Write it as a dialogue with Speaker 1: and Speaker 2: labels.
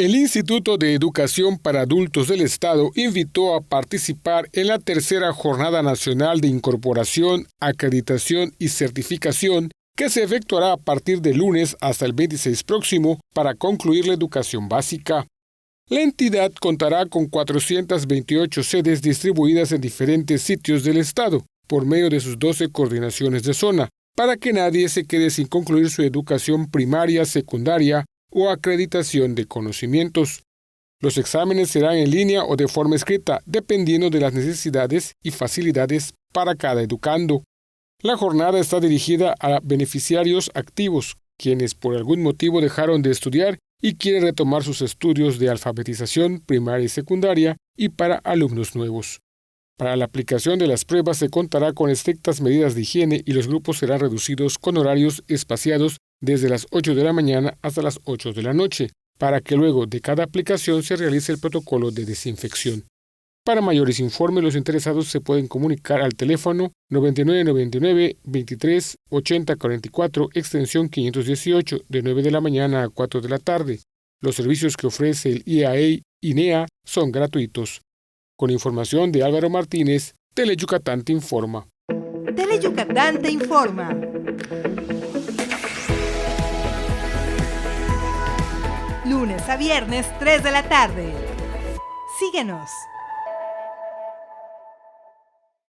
Speaker 1: El Instituto de Educación para Adultos del Estado invitó a participar en la tercera Jornada Nacional de Incorporación, Acreditación y Certificación que se efectuará a partir del lunes hasta el 26 próximo para concluir la educación básica. La entidad contará con 428 sedes distribuidas en diferentes sitios del Estado, por medio de sus 12 coordinaciones de zona, para que nadie se quede sin concluir su educación primaria, secundaria o acreditación de conocimientos. Los exámenes serán en línea o de forma escrita, dependiendo de las necesidades y facilidades para cada educando. La jornada está dirigida a beneficiarios activos, quienes por algún motivo dejaron de estudiar y quieren retomar sus estudios de alfabetización primaria y secundaria, y para alumnos nuevos. Para la aplicación de las pruebas se contará con estrictas medidas de higiene y los grupos serán reducidos con horarios espaciados desde las 8 de la mañana hasta las 8 de la noche, para que luego de cada aplicación se realice el protocolo de desinfección. Para mayores informes, los interesados se pueden comunicar al teléfono 9999 23 80 44, extensión 518, de 9 de la mañana a 4 de la tarde. Los servicios que ofrece el IAE-INEA son gratuitos. Con información de Álvaro Martínez, Teleyucatán te informa.
Speaker 2: Teleyucatán te informa. Lunes a viernes, 3 de la tarde. Síguenos.